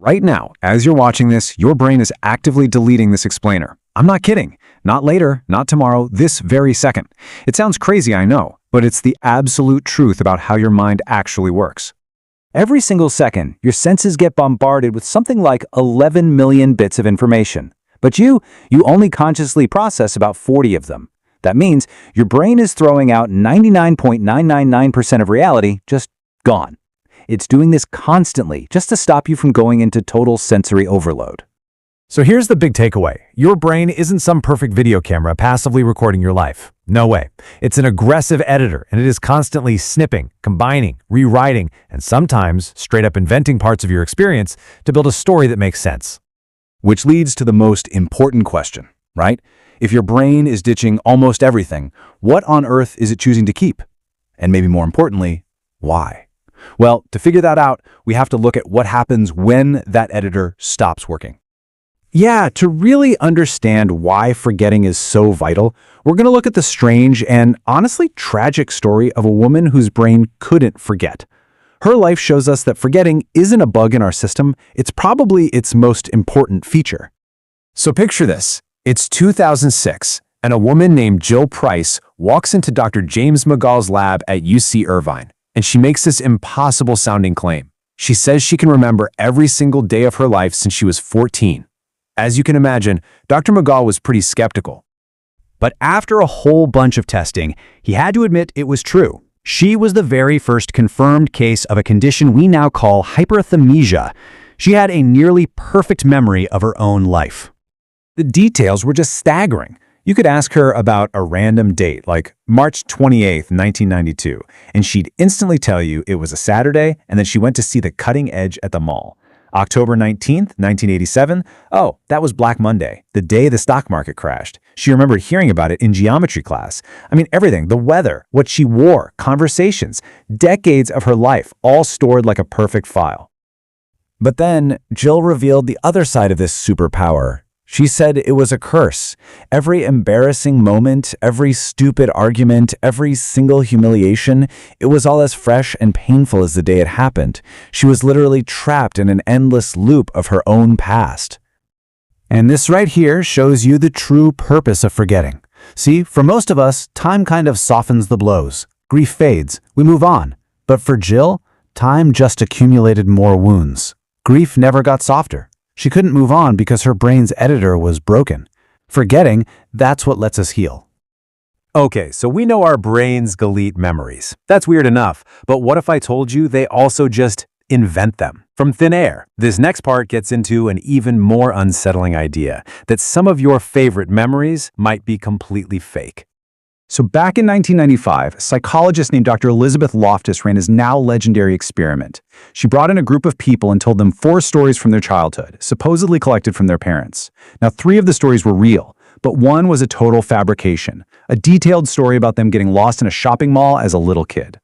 Right now, as you're watching this, your brain is actively deleting this explainer. I'm not kidding. Not later, not tomorrow, this very second. It sounds crazy, I know, but it's the absolute truth about how your mind actually works. Every single second, your senses get bombarded with something like 11 million bits of information. But you only consciously process about 40 of them. That means your brain is throwing out 99.999% of reality, just gone. It's doing this constantly just to stop you from going into total sensory overload. So here's the big takeaway. Your brain isn't some perfect video camera passively recording your life. No way. It's an aggressive editor, and it is constantly snipping, combining, rewriting, and sometimes straight up inventing parts of your experience to build a story that makes sense. Which leads to the most important question, right? If your brain is ditching almost everything, what on earth is it choosing to keep? And maybe more importantly, why? Well, to figure that out, we have to look at what happens when that editor stops working. Yeah, to really understand why forgetting is so vital, we're going to look at the strange and honestly tragic story of a woman whose brain couldn't forget. Her life shows us that forgetting isn't a bug in our system, it's probably its most important feature. So picture this. It's 2006, and a woman named Jill Price walks into Dr. James McGall's lab at UC Irvine, and she makes this impossible-sounding claim. She says she can remember every single day of her life since she was 14. As you can imagine, Dr. McGall was pretty skeptical. But after a whole bunch of testing, he had to admit it was true. She was the very first confirmed case of a condition we now call hyperthymesia. She had a nearly perfect memory of her own life. The details were just staggering. You could ask her about a random date, like March 28th, 1992, and she'd instantly tell you it was a Saturday and that she went to see The Cutting Edge at the mall. October 19th, 1987, oh, that was Black Monday, the day the stock market crashed. She remembered hearing about it in geometry class. I mean, everything, the weather, what she wore, conversations, decades of her life, all stored like a perfect file. But then Jill revealed the other side of this superpower. She said it was a curse. Every embarrassing moment, every stupid argument, every single humiliation, it was all as fresh and painful as the day it happened. She was literally trapped in an endless loop of her own past. And this right here shows you the true purpose of forgetting. See, for most of us, time kind of softens the blows. Grief fades, we move on. But for Jill, time just accumulated more wounds. Grief never got softer. She couldn't move on because her brain's editor was broken. Forgetting, that's what lets us heal. Okay, so we know our brains delete memories. That's weird enough, but what if I told you they also just invent them from thin air? This next part gets into an even more unsettling idea, that some of your favorite memories might be completely fake. So back in 1995, a psychologist named Dr. Elizabeth Loftus ran his now legendary experiment. She brought in a group of people and told them 4 stories from their childhood, supposedly collected from their parents. Now, 3 of the stories were real, but one was a total fabrication, a detailed story about them getting lost in a shopping mall as a little kid.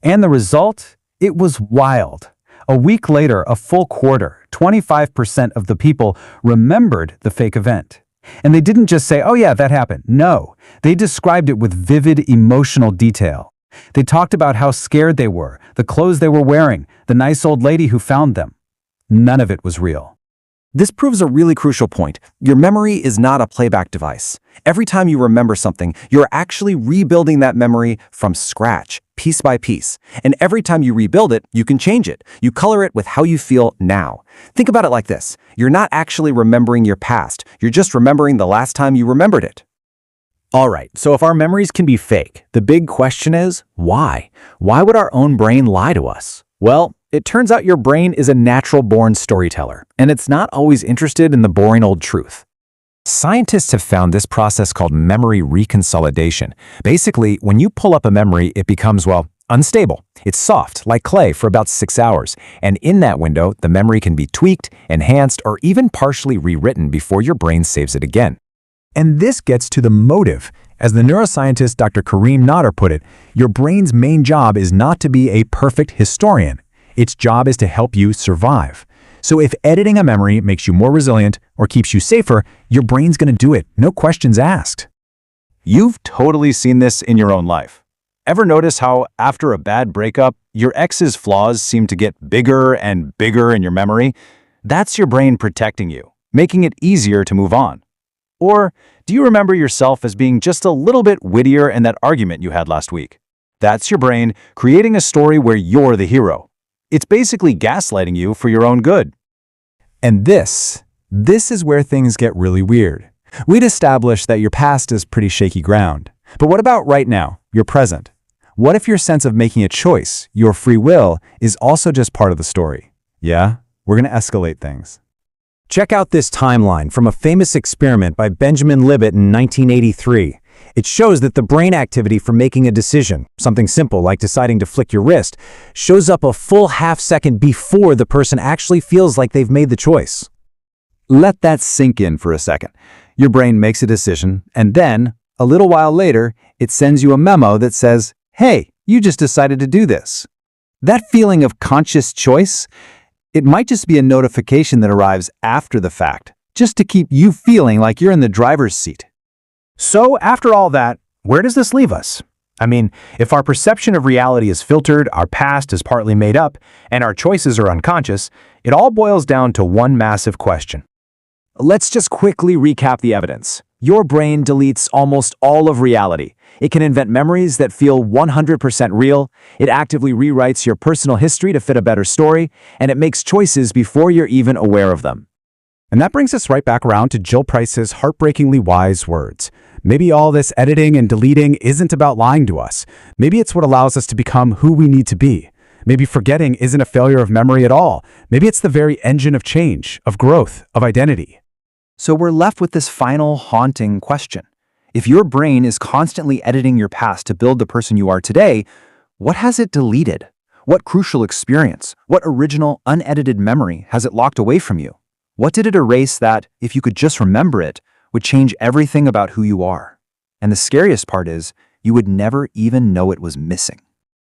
And the result? It was wild. A week later, a full quarter, 25% of the people remembered the fake event. And they didn't just say, oh yeah, that happened. No, they described it with vivid emotional detail. They talked about how scared they were, the clothes they were wearing, the nice old lady who found them. None of it was real. This proves a really crucial point. Your memory is not a playback device. Every time you remember something, you're actually rebuilding that memory from scratch, piece by piece. And every time you rebuild it, you can change it. You color it with how you feel now. Think about it like this. You're not actually remembering your past. You're just remembering the last time you remembered it. All right, so if our memories can be fake, the big question is, why? Why would our own brain lie to us? Well, it turns out your brain is a natural-born storyteller, and it's not always interested in the boring old truth. Scientists have found this process called memory reconsolidation. Basically, when you pull up a memory, it becomes, well, unstable. It's soft, like clay, for about 6 hours, and in that window, the memory can be tweaked, enhanced, or even partially rewritten before your brain saves it again. And this gets to the motive. As the neuroscientist Dr. Kareem Nader put it, your brain's main job is not to be a perfect historian. Its job is to help you survive. So if editing a memory makes you more resilient or keeps you safer, your brain's going to do it, no questions asked. You've totally seen this in your own life. Ever notice how after a bad breakup, your ex's flaws seem to get bigger and bigger in your memory? That's your brain protecting you, making it easier to move on. Or do you remember yourself as being just a little bit wittier in that argument you had last week? That's your brain creating a story where you're the hero. It's basically gaslighting you for your own good. And this is where things get really weird. We'd established that your past is pretty shaky ground. But what about right now, your present? What if your sense of making a choice, your free will, is also just part of the story? Yeah, we're going to escalate things. Check out this timeline from a famous experiment by Benjamin Libet in 1983. It shows that the brain activity for making a decision, something simple like deciding to flick your wrist, shows up a full half-second before the person actually feels like they've made the choice. Let that sink in for a second. Your brain makes a decision, and then, a little while later, it sends you a memo that says, "Hey, you just decided to do this." That feeling of conscious choice, it might just be a notification that arrives after the fact, just to keep you feeling like you're in the driver's seat. So, after all that, where does this leave us? I mean, if our perception of reality is filtered, our past is partly made up, and our choices are unconscious, it all boils down to one massive question. Let's just quickly recap the evidence. Your brain deletes almost all of reality. It can invent memories that feel 100% real, it actively rewrites your personal history to fit a better story, and it makes choices before you're even aware of them. And that brings us right back around to Jill Price's heartbreakingly wise words. Maybe all this editing and deleting isn't about lying to us. Maybe it's what allows us to become who we need to be. Maybe forgetting isn't a failure of memory at all. Maybe it's the very engine of change, of growth, of identity. So we're left with this final haunting question. If your brain is constantly editing your past to build the person you are today, what has it deleted? What crucial experience, what original unedited memory has it locked away from you? What did it erase that, if you could just remember it, would change everything about who you are? And the scariest part is, you would never even know it was missing.